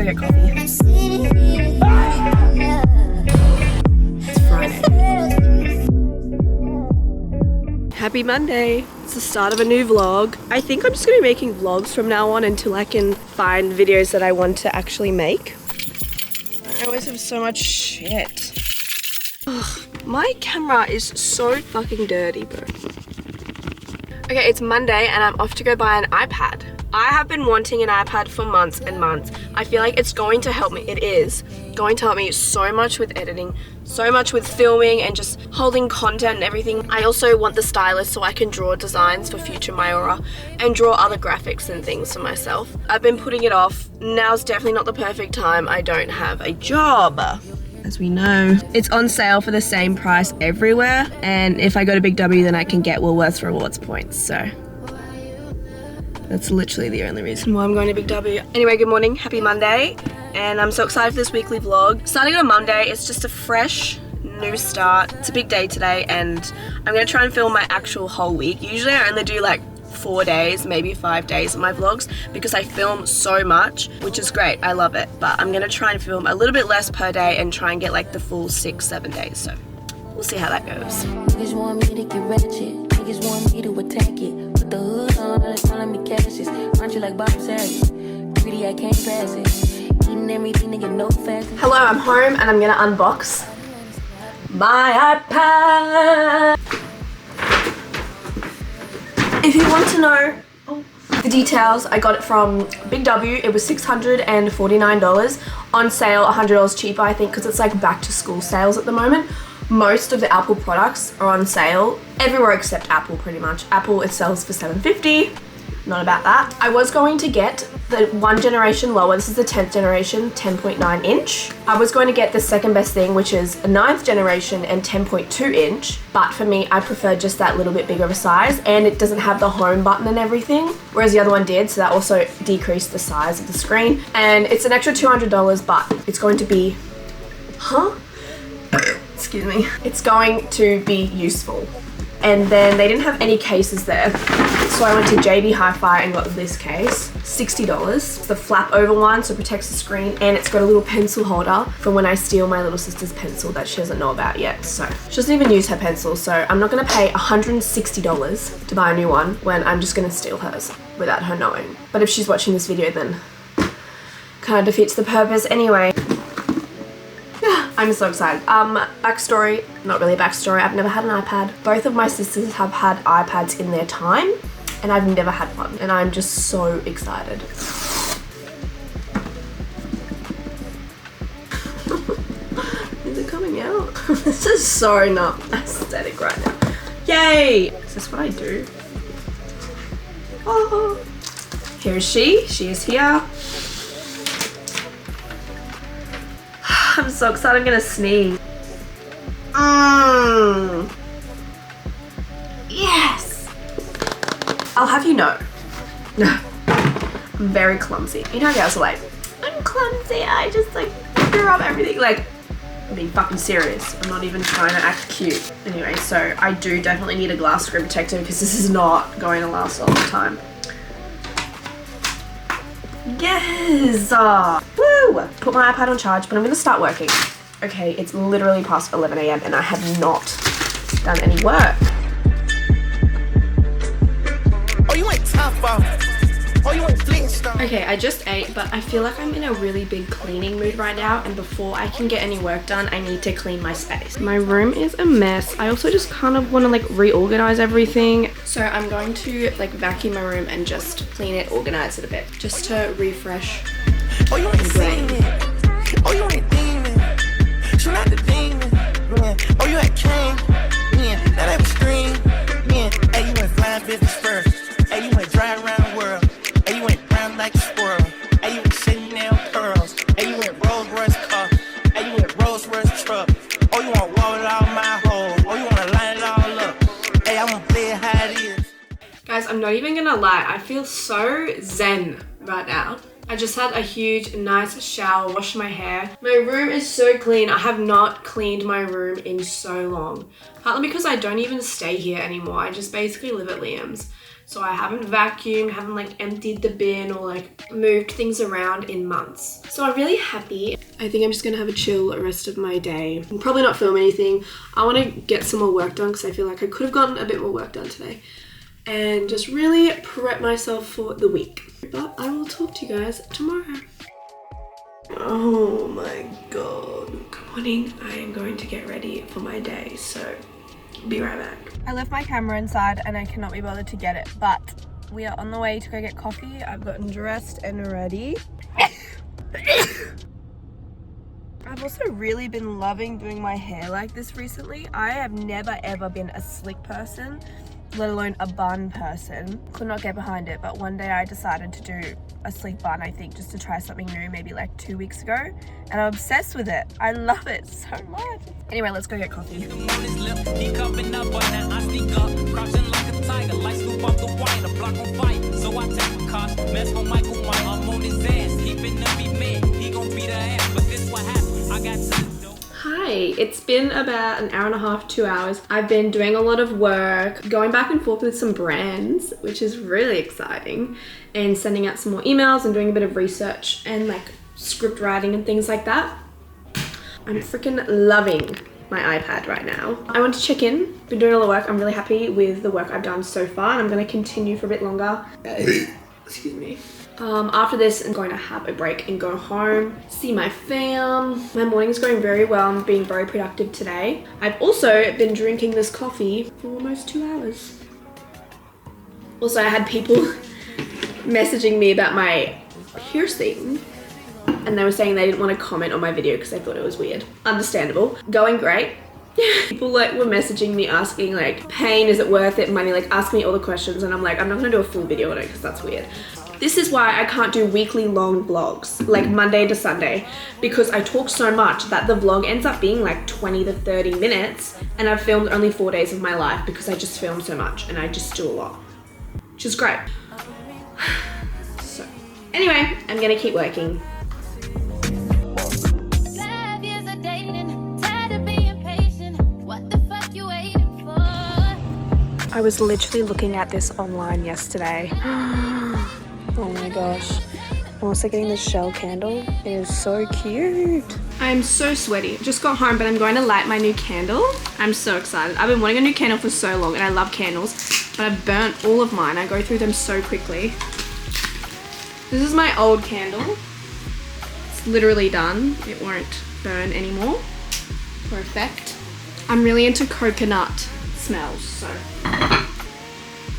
go get coffee. It's Friday. Happy Monday. It's the start of a new vlog. I think I'm just gonna be making vlogs from now on until I can find videos that I want to actually make. I always have so much shit. Ugh, my camera is so fucking dirty, bro. Okay, it's Monday and I'm off to go buy an iPad. I have been wanting an iPad for months and months. I feel like it's going to help me. It is going to help me so much with editing, so much with filming and just holding content and everything. I also want the stylus so I can draw designs for future Mayora and draw other graphics and things for myself. I've been putting it off. Now's definitely not the perfect time. I don't have a job, as we know. It's on sale for the same price everywhere, and if I go to Big W then I can get Woolworths rewards points, so that's literally the only reason why I'm going to Big W. Anyway, good morning, happy Monday, and I'm so excited for this weekly vlog. Starting on a Monday, it's just a fresh new start. It's a big day today and I'm gonna try and film my actual whole week. Usually I only do like 4 days, maybe 5 days of my vlogs because I film so much, which is great, I love it, but I'm gonna try and film a little bit less per day and try and get like the full 6-7 days, so we'll see how that goes. Niggas want me to get ratchet, niggas want me to attack it. Put the hood on, they're telling me cashes. Aren't you like Bob Saget? Greedy, I can't pass it. Eating everything, nigga, no fast. Hello, I'm home and I'm gonna unbox my iPad. If you want to know the details, I got it from Big W. It was $649. On sale, $100 cheaper, I think, because it's like back to school sales at the moment. Most of the Apple products are on sale everywhere except Apple, pretty much. Apple, it sells for $750. Not about that. I was going to get the one generation lower. This is the 10th generation, 10.9 inch. I was going to get the second best thing, which is a 9th generation and 10.2 inch. But for me, I prefer just that little bit bigger of a size, and it doesn't have the home button and everything, whereas the other one did, so that also decreased the size of the screen. And it's an extra $200, but it's going to be, excuse me. It's going to be useful. And then they didn't have any cases there, so I went to JB Hi-Fi and got this case, $60. It's the flap over one, so it protects the screen, and it's got a little pencil holder for when I steal my little sister's pencil that she doesn't know about yet. So she doesn't even use her pencil, so I'm not gonna pay $160 to buy a new one when I'm just gonna steal hers without her knowing. But if she's watching this video, then kind of defeats the purpose anyway. I'm so excited. Backstory, not really a backstory, I've never had an iPad. Both of my sisters have had iPads in their time, and I've never had one, and I'm just so excited. Is it coming out? This is so not aesthetic right now. Yay! Is this what I do? Oh, here is she. She is here. I'm so excited, I'm gonna sneeze. Yes! I'll have you know, I'm very clumsy. You know how girls are like, I'm clumsy, I just like screw up everything. Like, I'm being fucking serious. I'm not even trying to act cute. Anyway, so I do definitely need a glass screen protector because this is not going to last a long time. Yes! Woo! Put my iPad on charge, but I'm gonna start working. Okay, it's literally past 11 AM and I have not done any work. Oh, you ain't tough, oh, you ain't Flintstone. Okay, I just ate, but I feel like I'm in a really big cleaning mood right now, and before I can get any work done, I need to clean my space. My room is a mess. I also just kind of want to like reorganize everything. So I'm going to like vacuum my room and just clean it, organize it a bit, just to refresh. Oh, you ain't seen it. Oh, you ain't demon. She not the demon. Yeah. Oh, you ain't king. Yeah. Now that was scream. Yeah. Hey, you went flying business first. Hey, you went dry around the world. Hey, you went brown like a squirrel. Hey, you went Chanel curls. Hey, you went Rolls Royce car. Hey, you went Rolls Royce truck. Oh, you want wall it all my hole. Oh, you want to line it all up. Hey, I want to play it how it is. Guys, I'm not even gonna lie. I feel so zen right now. I just had a huge, nice shower, washed my hair. My room is so clean. I have not cleaned my room in so long. Partly because I don't even stay here anymore. I just basically live at Liam's. So I haven't vacuumed, haven't like emptied the bin or like moved things around in months. So I'm really happy. I think I'm just gonna have a chill rest of my day. And probably not film anything. I wanna get some more work done because I feel like I could have gotten a bit more work done today. And just really prep myself for the week. But I will talk to you guys tomorrow. Oh my god. Good morning. I am going to get ready for my day, so be right back. I left my camera inside and I cannot be bothered to get it, but we are on the way to go get coffee. I've gotten dressed and ready. I've also really been loving doing my hair like this recently. I have never ever been a slick person, let alone a bun person. Could not get behind it, but one day I decided to do a sleek bun, I think, just to try something new, maybe like 2 weeks ago, and I'm obsessed with it. I love it so much. Anyway, let's go get coffee. Hi, it's been about an hour and a half, 2 hours. I've been doing a lot of work, going back and forth with some brands, which is really exciting, and sending out some more emails and doing a bit of research and like script writing and things like that. I'm freaking loving my iPad right now. I want to check in. Been doing a lot of work. I'm really happy with the work I've done so far, and I'm going to continue for a bit longer. Excuse me. After this, I'm going to have a break and go home, see my fam. My morning is going very well. I'm being very productive today. I've also been drinking this coffee for almost 2 hours. Also, I had people messaging me about my piercing, and they were saying they didn't want to comment on my video because they thought it was weird. Understandable. Going great. People like were messaging me asking like, pain, is it worth it, money, like ask me all the questions, and I'm like, I'm not gonna do a full video on it because that's weird. This is why I can't do weekly long vlogs, like Monday to Sunday, because I talk so much that the vlog ends up being like 20 to 30 minutes, and I've filmed only 4 days of my life because I just film so much and I just do a lot, which is great. So anyway, I'm gonna keep working. I was literally looking at this online yesterday. Oh my gosh. I'm also getting this shell candle. It is so cute. I'm so sweaty. Just got home, but I'm going to light my new candle. I'm so excited. I've been wanting a new candle for so long, and I love candles, but I've burnt all of mine. I go through them so quickly. This is my old candle. It's literally done. It won't burn anymore for effect. I'm really into coconut smells, so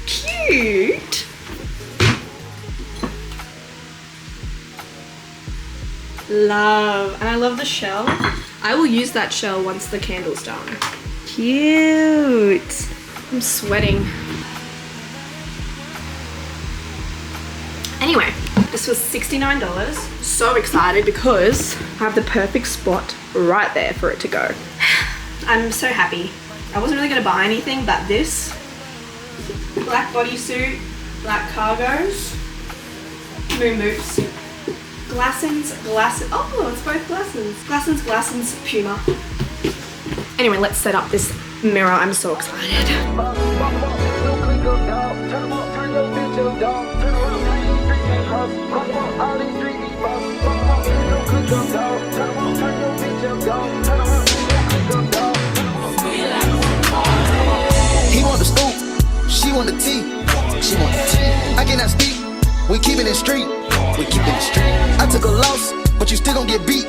cute. Love, and I love the shell. I will use that shell once the candle's done. Cute. I'm sweating. Anyway, this was $69. So excited because I have the perfect spot right there for it to go. I'm so happy. I wasn't really gonna buy anything, but this black bodysuit, black cargos, moon boots, Glassons, oh, it's both Glassons, Puma. Anyway, let's set up this mirror. I'm so excited. He want the scoop, she want the tea, she want the tea. I cannot speak, we keeping it street, we keeping it street. I took a loss, but you still gon' get beat,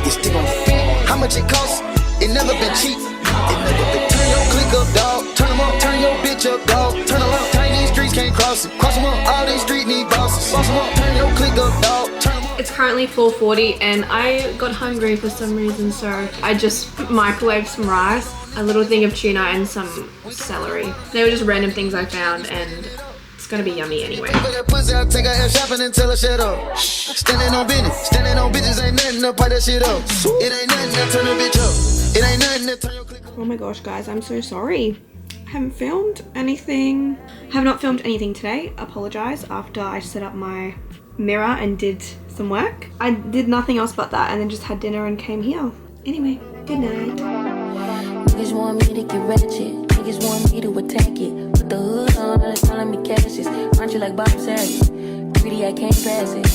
you still gon' get beat. How much it costs? It never been cheap, it never been. Turn your click up, dog, turn them up, turn your bitch up, dog, turn them up. Tiny streets can't cross it, cross them up, all these streets need bosses. Boss them up, turn your click up, dog, turn them up. It's currently 4:40 and I got hungry for some reason, so I just microwaved some rice, a little thing of tuna and some celery. They were just random things I found, and it's gonna be yummy anyway. Standing on business, standing on bitches ain't nothing to pipe that shit up. It ain't nothing to turn a bitch up. It ain't nothing to turn your click up. Oh my gosh, guys, I'm so sorry. I haven't filmed anything. Have not filmed anything today. Apologize after I set up my mirror and did some work. I did nothing else but that and then just had dinner and came here. Anyway, good night. Niggas want me to get ratchet. Niggas want me to attack it. Put the the hood on, all they calling me Cassius. Aren't you like Bob Saget? Greedy, I can't pass it.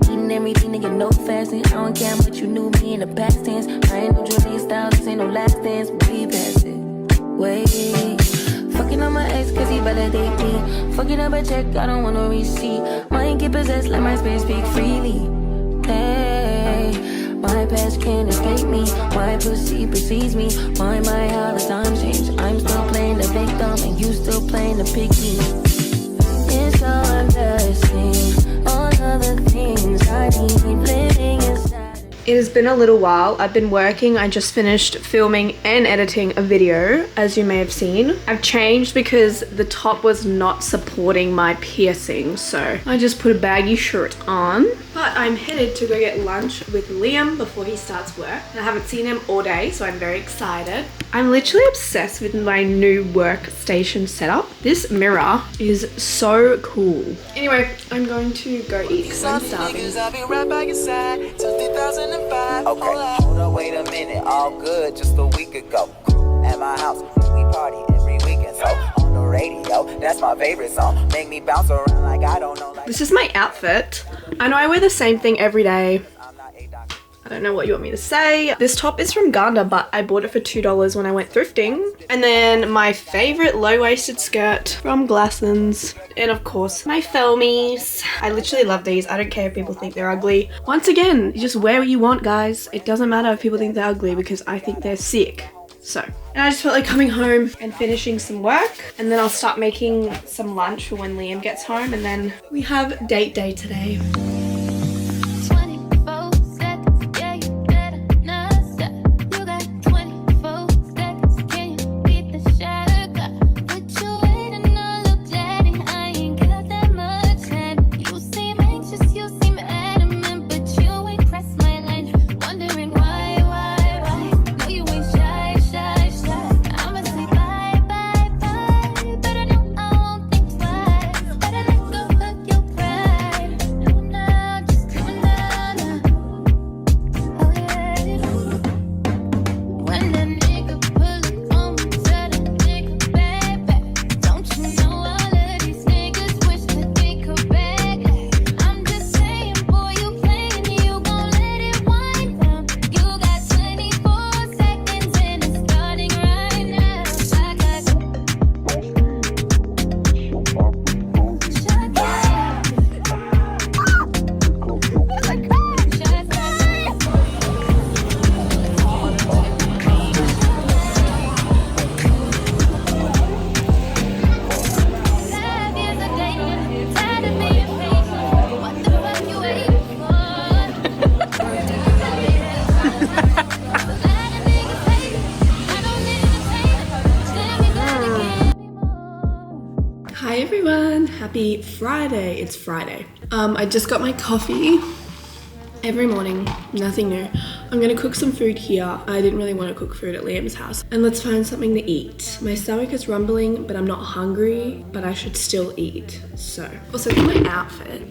Eating everything to get no fasting. I don't care much you knew me in the past tense. I ain't no Julia Styles, this ain't no last dance. Way past it, way. Fucking on my ex cause he validate me. Fucking up a check, I don't want no receipt. Mind get possessed, let my spirit speak freely. Hey, my past can't escape me. My pussy precedes me. My how the times change. I'm still playing the victim and you still playing the picky. It's all a blessing. All of the things I need living inside. It has been a little while. I've been working. I just finished filming and editing a video, as you may have seen. I've changed because the top was not supporting my piercing, so I just put a baggy shirt on. But I'm headed to go get lunch with Liam before he starts work. I haven't seen him all day, so I'm very excited. I'm literally obsessed with my new workstation setup. This mirror is so cool. Anyway, I'm going to go eat because I'm starving. Okay, hold on, wait a minute, all good, just a week ago. At my house, we party every weekend, so on the radio, that's my favorite song. Make me bounce around like I don't know. Like this is my outfit. I know I wear the same thing every day. I don't know what you want me to say. This top is from Ghana, but I bought it for $2 when I went thrifting. And then my favorite low-waisted skirt from Glassons. And of course, my Felmies. I literally love these. I don't care if people think they're ugly. Once again, you just wear what you want, guys. It doesn't matter if people think they're ugly because I think they're sick. So, and I just felt like coming home and finishing some work. And then I'll start making some lunch for when Liam gets home. And then we have date day today. Hi everyone, happy Friday. It's Friday. I just got my coffee every morning, nothing new. I'm gonna cook some food here. I didn't really want to cook food at Liam's house. And let's find something to eat. My stomach is rumbling, but I'm not hungry, but I should still eat. So, also my outfit.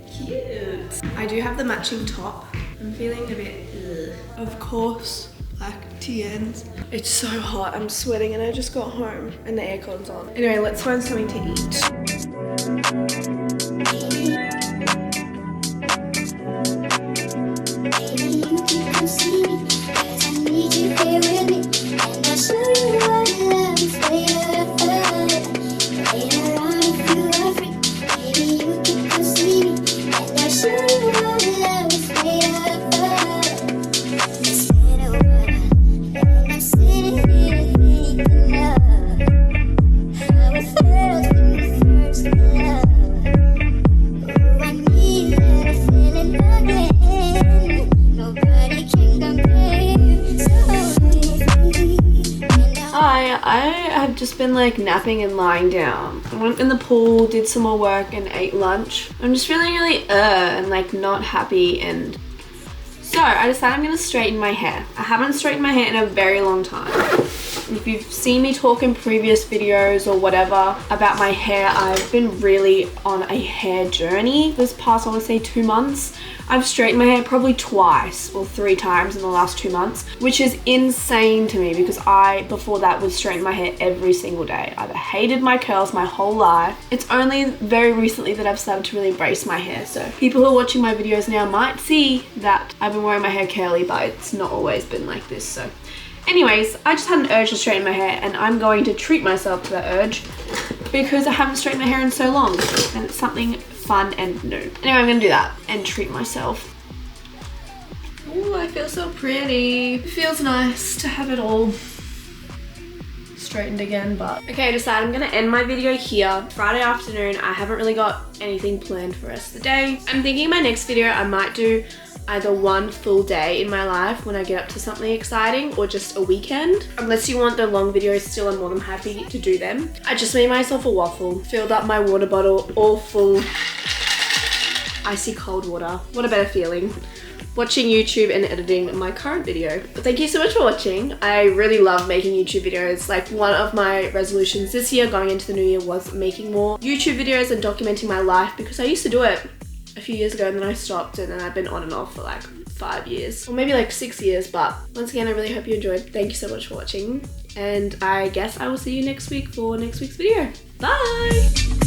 Cute. I do have the matching top. I'm feeling a bit, of course. Black TNs. It's so hot, I'm sweating and I just got home and the aircon's on. Anyway, let's find something to eat. I've just been like napping and lying down. I went in the pool, did some more work and ate lunch. I'm just feeling really and like not happy, and so I decided I'm gonna straighten my hair. I haven't straightened my hair in a very long time. If you've seen me talk in previous videos or whatever about my hair, I've been really on a hair journey this past, I want to say 2 months. I've straightened my hair probably twice or 3 times in the last 2 months, which is insane to me because I, before that, would straighten my hair every single day. I've hated my curls my whole life. It's only very recently that I've started to really embrace my hair. So people who are watching my videos now might see that I've been wearing my hair curly, but it's not always been like this. So anyways, I just had an urge to straighten my hair and I'm going to treat myself to that urge because I haven't straightened my hair in so long and it's something fun and new. Anyway, I'm gonna do that and treat myself. Oh, I feel so pretty. It feels nice to have it all straightened again, but okay, I decided I'm gonna end my video here. Friday afternoon, I haven't really got anything planned for the rest of the day. I'm thinking my next video I might do either one full day in my life when I get up to something exciting or just a weekend. Unless you want the long videos still, I'm more than happy to do them. I just made myself a waffle, filled up my water bottle all full icy cold water. What a better feeling. Watching YouTube and editing my current video. But thank you so much for watching. I really love making YouTube videos. Like one of my resolutions this year going into the new year was making more YouTube videos and documenting my life because I used to do it a few years ago and then I stopped and then I've been on and off for like 5 years or maybe like 6 years. But once again, I really hope you enjoyed. Thank you so much for watching and I guess I will see you next week for next week's video. Bye!